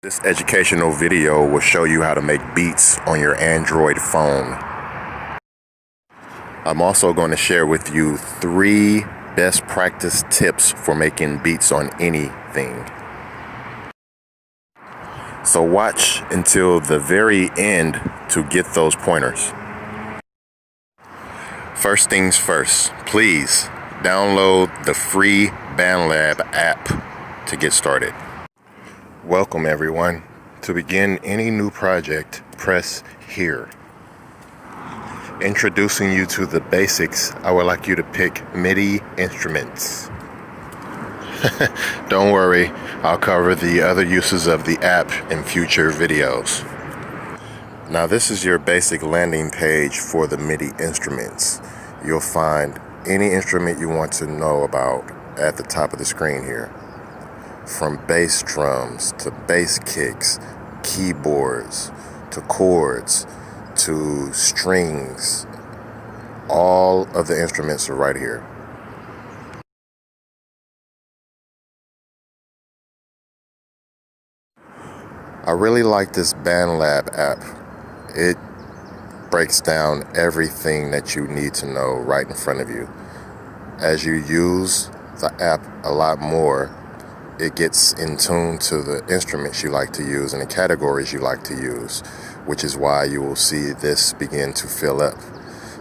This educational video will show you how to make beats on your Android phone. I'm also going to share with you 3 best practice tips for making beats on anything. So watch until the very end to get those pointers. First things first, please download the free BandLab app to get started. Welcome everyone. To begin any new project, press here. Introducing you to the basics, I would like you to pick MIDI instruments. Don't worry, I'll cover the other uses of the app in future videos. Now this is your basic landing page for the MIDI instruments. You'll find any instrument you want to know about at the top of the screen here. From bass drums to bass kicks, keyboards to chords to strings, all of the instruments are right here. I really like this BandLab app. It breaks down everything that you need to know right in front of you. As you use the app a lot more, it gets in tune to the instruments you like to use and the categories you like to use, which is why you will see this begin to fill up.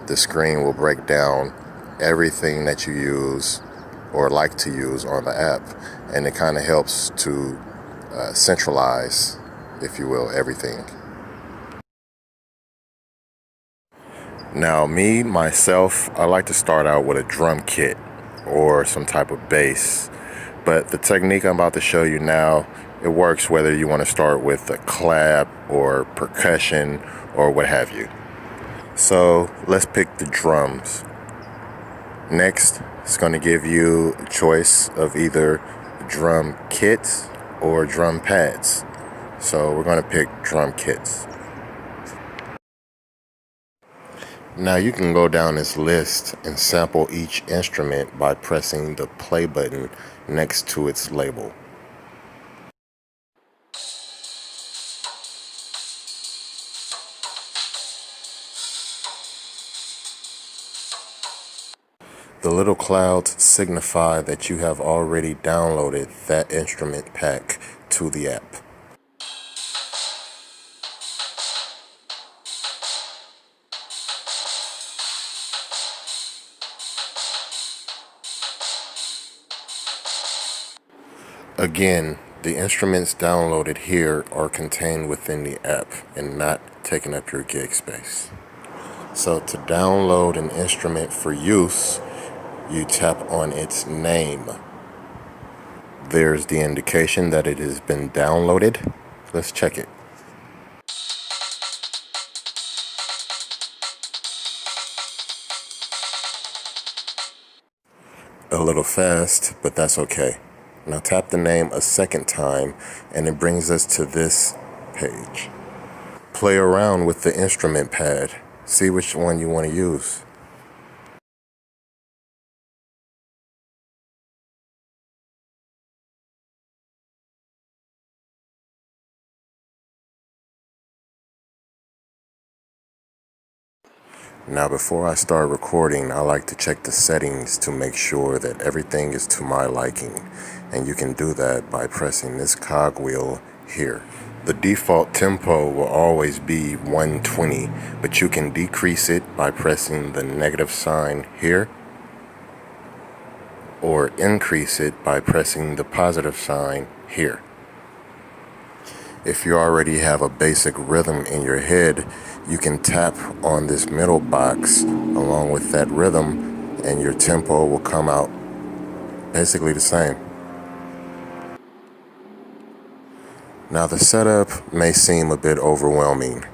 The screen will break down everything that you use or like to use on the app, and it kind of helps to centralize, if you will, everything. Now myself, I like to start out with a drum kit or some type of bass. But the technique I'm about to show you now, it works whether you want to start with a clap or percussion or what have you. So let's pick the drums. Next, it's going to give you a choice of either drum kits or drum pads. So we're going to pick drum kits. Now you can go down this list and sample each instrument by pressing the play button next to its label. The little clouds signify that you have already downloaded that instrument pack to the app. Again, the instruments downloaded here are contained within the app and not taking up your gig space. So to download an instrument for use, you tap on its name. There's the indication that it has been downloaded. Let's check it. A little fast, but that's okay. Now tap the name a second time and it brings us to this page. Play around with the instrument pad. See which one you want to use. Now before I start recording, I like to check the settings to make sure that everything is to my liking. And you can do that by pressing this cogwheel here. The default tempo will always be 120, but you can decrease it by pressing the negative sign here, or increase it by pressing the positive sign here. If you already have a basic rhythm in your head, you can tap on this middle box along with that rhythm and your tempo will come out basically the same. Now the setup may seem a bit overwhelming,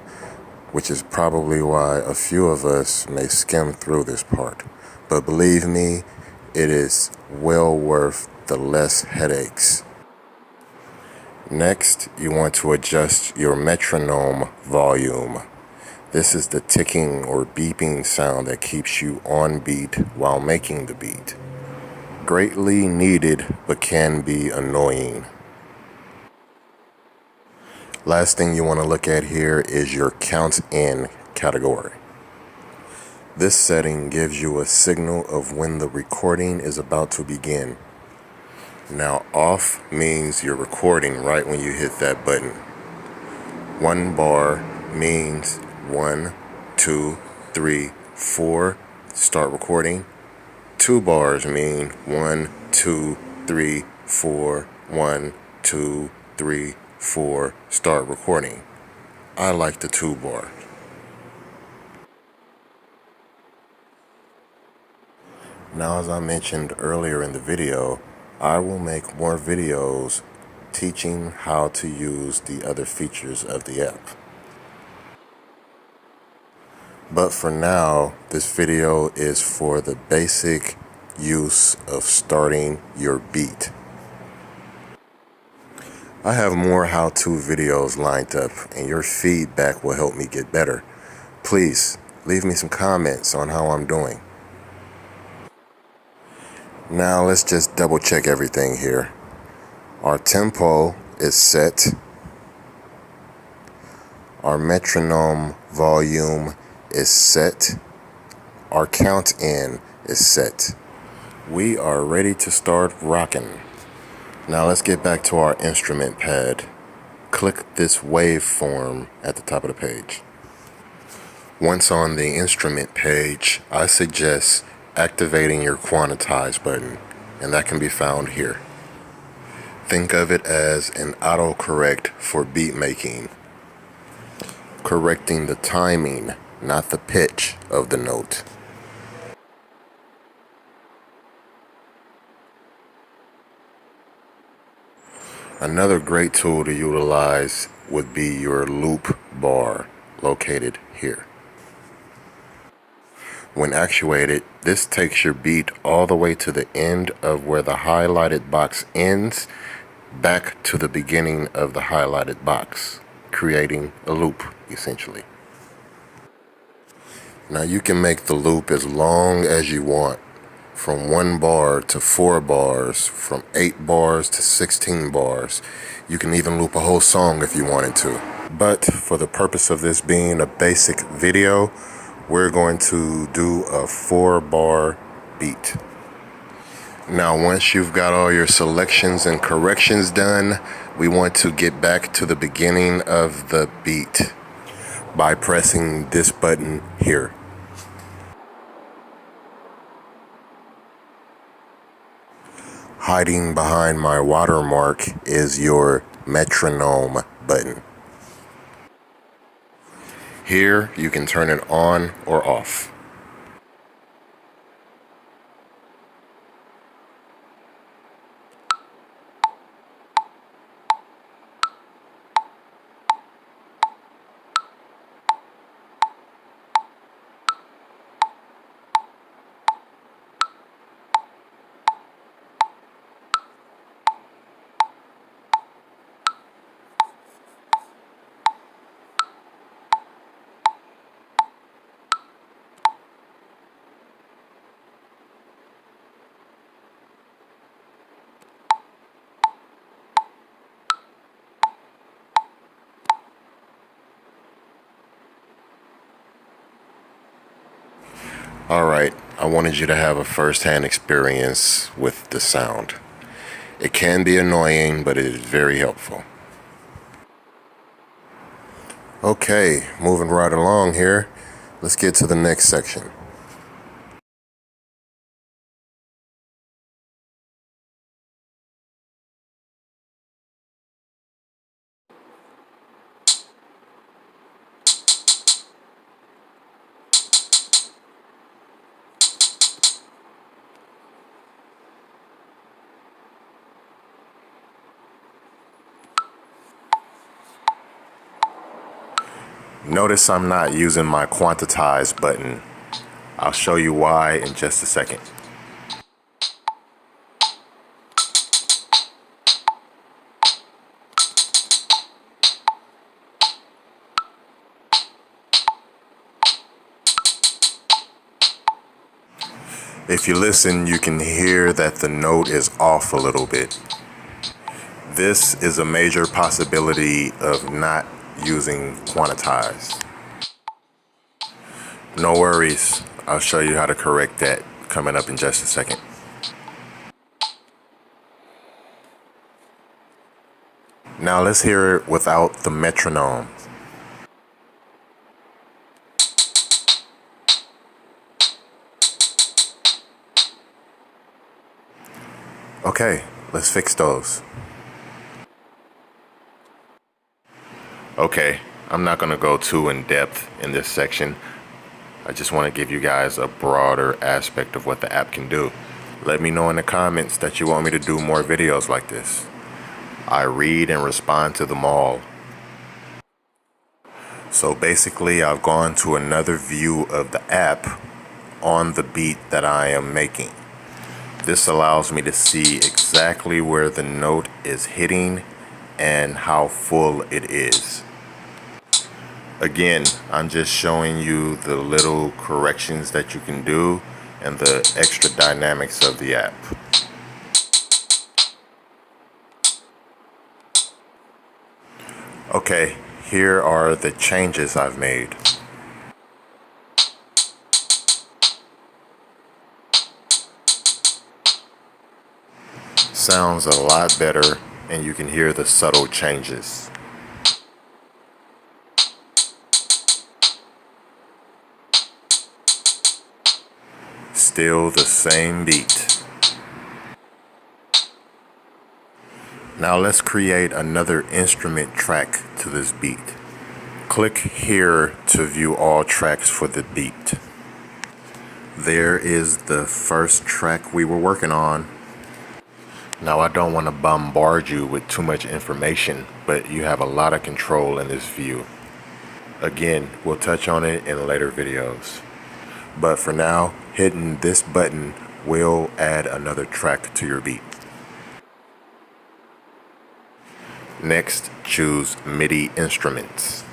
which is probably why a few of us may skim through this part. But believe me, it is well worth the less headaches. Next, you want to adjust your metronome volume. This is the ticking or beeping sound that keeps you on beat while making the beat. Greatly needed, but can be annoying. Last thing you want to look at here is your count in category. This setting gives you a signal of when the recording is about to begin. Now off means you're recording right when you hit that button. 1 bar means 1, 2, 3, 4, start recording. 2 bars mean 1, 2, 3, 4, 1, 2, 3, 4, start recording. I like the 2 bar. Now, as I mentioned earlier in the video, I will make more videos teaching how to use the other features of the app. But for now, this video is for the basic use of starting your beat. I have more how-to videos lined up, and your feedback will help me get better. Please leave me some comments on how I'm doing. Now let's just double check everything here. Our tempo is set. Our metronome volume is set. Our count in is set. We are ready to start rocking. Now let's get back to our instrument pad. Click this waveform at the top of the page. Once on the instrument page, I suggest activating your quantize button, and that can be found here. Think of it as an autocorrect for beat making, correcting the timing, not the pitch of the note. Another great tool to utilize would be your loop bar, located here. When actuated, this takes your beat all the way to the end of where the highlighted box ends, back to the beginning of the highlighted box, creating a loop, essentially. Now you can make the loop as long as you want, from 1 bar to 4 bars, from 8 bars to 16 bars. You can even loop a whole song if you wanted to. But for the purpose of this being a basic video, we're going to do a 4 bar beat. Now once you've got all your selections and corrections done, we want to get back to the beginning of the beat by pressing this button here. Hiding behind my watermark is your metronome button. Here you can turn it on or off. Alright, I wanted you to have a first-hand experience with the sound. It can be annoying, but it is very helpful. Okay, moving right along here. Let's get to the next section. Notice I'm not using my quantize button. I'll show you why in just a second. If you listen, you can hear that the note is off a little bit. This is a major possibility of not using quantize. No worries, I'll show you how to correct that coming up in just a second. Now let's hear it without the metronome. Okay, let's fix those. Okay, I'm not going to go too in depth in this section. I just want to give you guys a broader aspect of what the app can do. Let me know in the comments that you want me to do more videos like this. I read and respond to them all. So basically, I've gone to another view of the app on the beat that I am making. This allows me to see exactly where the note is hitting and how full it is. Again, I'm just showing you the little corrections that you can do and the extra dynamics of the app. Okay, here are the changes I've made. Sounds a lot better, and you can hear the subtle changes. Still the same beat. Now let's create another instrument track to this beat. Click here to view all tracks for the beat. There is the first track we were working on. Now I don't want to bombard you with too much information, but you have a lot of control in this view. Again, we'll touch on it in later videos. But for now, hitting this button will add another track to your beat. Next, choose MIDI instruments.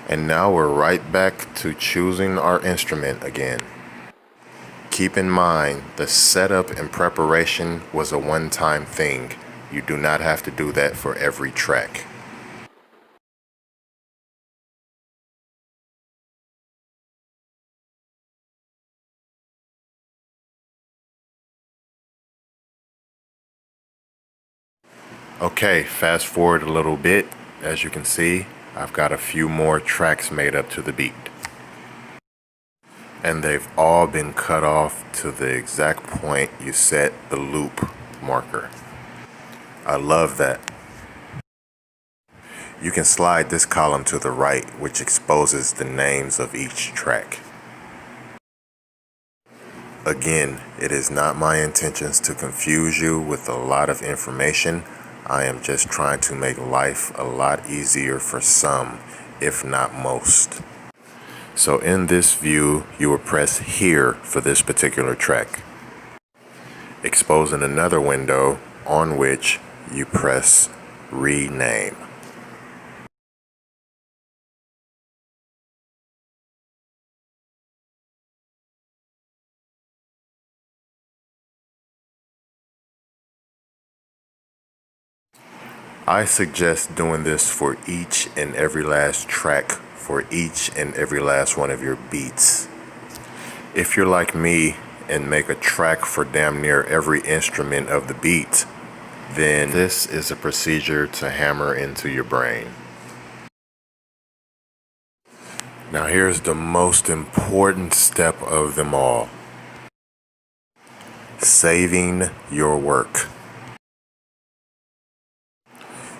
And now we're right back to choosing our instrument again. Keep in mind, the setup and preparation was a one-time thing. You do not have to do that for every track. Okay, fast forward a little bit. As you can see, I've got a few more tracks made up to the beat. And they've all been cut off to the exact point you set the loop marker. I love that. You can slide this column to the right, which exposes the names of each track. Again, it is not my intentions to confuse you with a lot of information. I am just trying to make life a lot easier for some, if not most. So in this view, you will press here for this particular track, exposing another window on which you press rename. I suggest doing this for each and every last track, for each and every last one of your beats. If you're like me and make a track for damn near every instrument of the beat, then this is a procedure to hammer into your brain. Now here's the most important step of them all. Saving your work.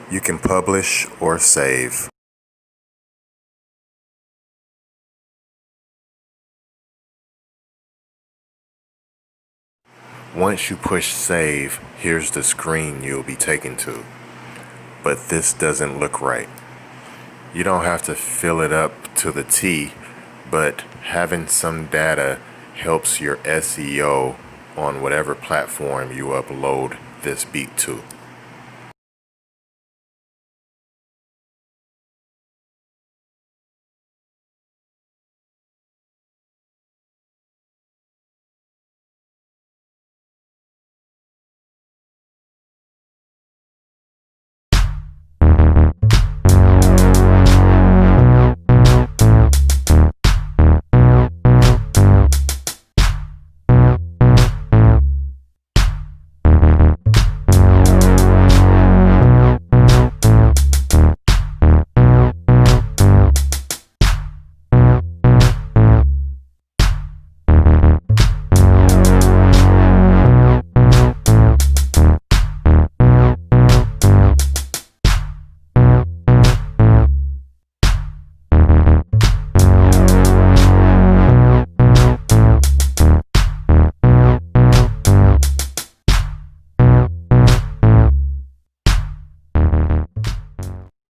You can publish or save. Once you push save, here's the screen you'll be taken to. But this doesn't look right. You don't have to fill it up to the T, but having some data helps your SEO on whatever platform you upload this beat to.